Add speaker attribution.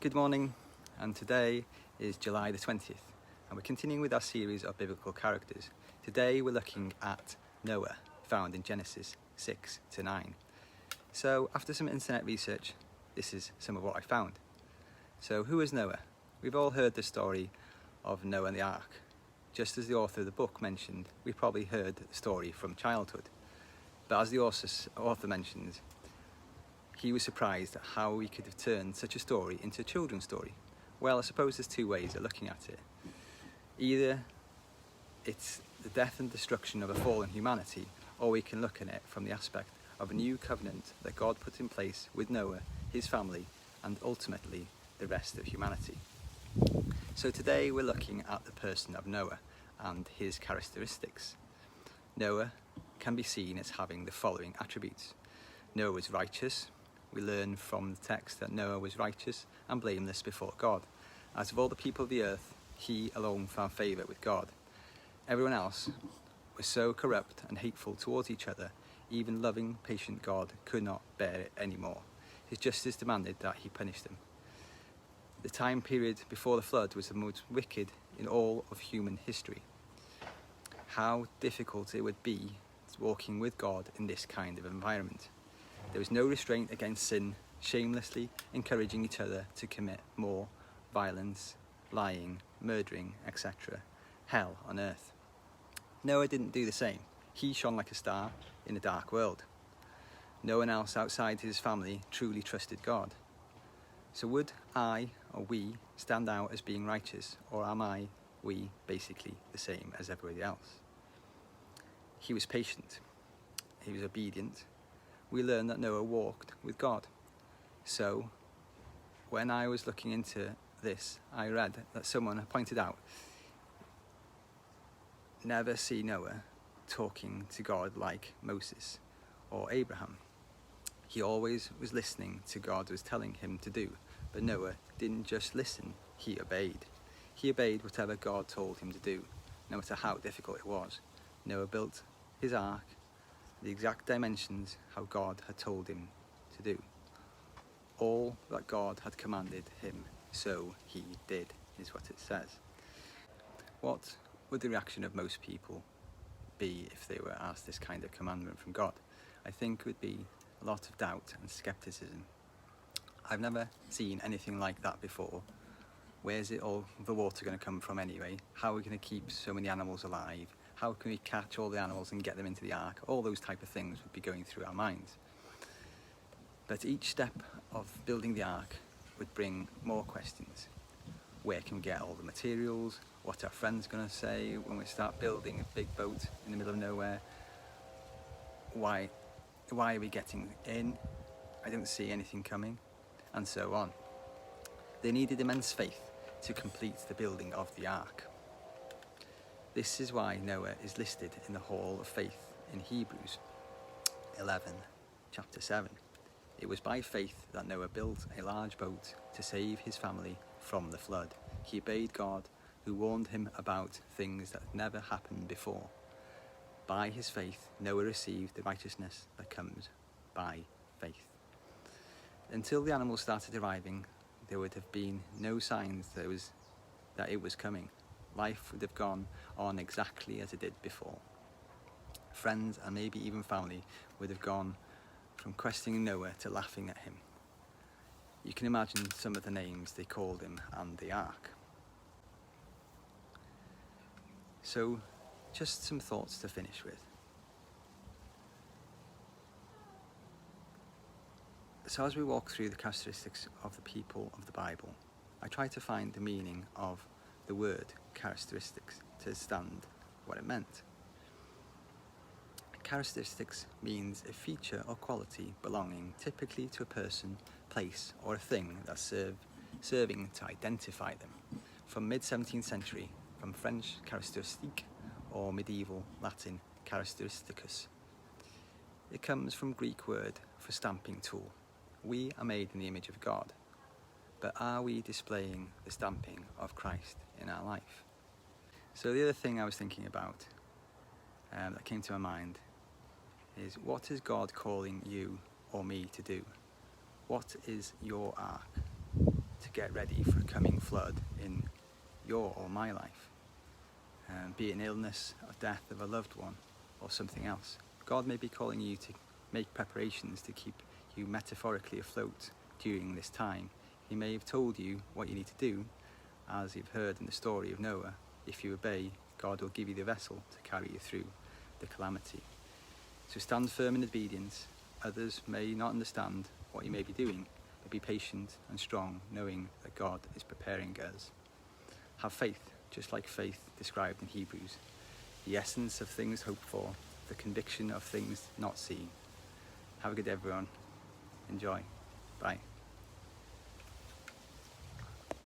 Speaker 1: Good morning, and today is July the 20th, and we're continuing with our series of biblical characters. Today we're looking at Noah, found in Genesis 6 to 9. So after some internet research, this is some of what I found. So who is Noah? We've all heard the story of Noah and the Ark. Just as the author of the book mentioned, we probably heard the story from childhood. But as the author mentions, he was surprised at how we could have turned such a story into a children's story. Well, I suppose there's two ways of looking at it. Either it's the death and destruction of a fallen humanity, or we can look at it from the aspect of a new covenant that God put in place with Noah, his family, and ultimately the rest of humanity. So today we're looking at the person of Noah and his characteristics. Noah can be seen as having the following attributes. Noah was righteous. We learn from the text that Noah was righteous and blameless before God. As of all the people of the earth, he alone found favour with God. Everyone else was so corrupt and hateful towards each other, even loving, patient God could not bear it anymore. His justice demanded that he punish them. The time period before the flood was the most wicked in all of human history. How difficult it would be walking with God in this kind of environment. There was no restraint against sin, shamelessly encouraging each other to commit more violence, lying, murdering, etc. Hell on earth. Noah didn't do the same. He shone like a star in a dark world. No one else outside his family truly trusted God. So would I or we stand out as being righteous, or am we basically the same as everybody else? He was patient. He was obedient. We learn that Noah walked with God. So when I was looking into this, I read that someone pointed out, never see Noah talking to God like Moses or Abraham. He always was listening to God was telling him to do, but Noah didn't just listen, he obeyed. He obeyed whatever God told him to do, no matter how difficult it was. Noah built his ark, the exact dimensions how God had told him to do. All that God had commanded him, so he did, is what it says. What would the reaction of most people be if they were asked this kind of commandment from God? I think it would be a lot of doubt and skepticism. I've never seen anything like that before. Where's it all the water going to come from anyway? How are we going to keep so many animals alive? How can we catch all the animals and get them into the ark? All those type of things would be going through our minds. But each step of building the ark would bring more questions. Where can we get all the materials? What are our friends going to say when we start building a big boat in the middle of nowhere? Why are we getting in? I don't see anything coming, and so on. They needed immense faith to complete the building of the ark. This is why Noah is listed in the Hall of Faith in Hebrews 11, chapter 7. It was by faith that Noah built a large boat to save his family from the flood. He obeyed God, who warned him about things that never happened before. By his faith, Noah received the righteousness that comes by faith. Until the animals started arriving, there would have been no signs that it was coming. Life would have gone on exactly as it did before. Friends and maybe even family would have gone from questioning Noah to laughing at him. You can imagine some of the names they called him and the ark. So, just some thoughts to finish with. So as we walk through the characteristics of the people of the Bible, I try to find the meaning of the word characteristics to understand what it meant. Characteristics means a feature or quality belonging typically to a person, place or a thing that's serving to identify them. From mid-17th century, from French caractéristique or medieval Latin characteristicus. It comes from Greek word for stamping tool. We are made in the image of God, but are we displaying the stamping of Christ in our life? So the other thing I was thinking about that came to my mind is, what is God calling you or me to do? What is your ark? to get ready for a coming flood in your or my life, be it an illness or death of a loved one or something else. God may be calling you to make preparations to keep you metaphorically afloat during this time. He may have told you what you need to do, as you've heard in the story of Noah. If you obey, God will give you the vessel to carry you through the calamity. So stand firm in obedience. Others may not understand what you may be doing, but be patient and strong, knowing that God is preparing us. Have faith, just like faith described in Hebrews, the essence of things hoped for, the conviction of things not seen. Have a good day, everyone. Enjoy. Bye.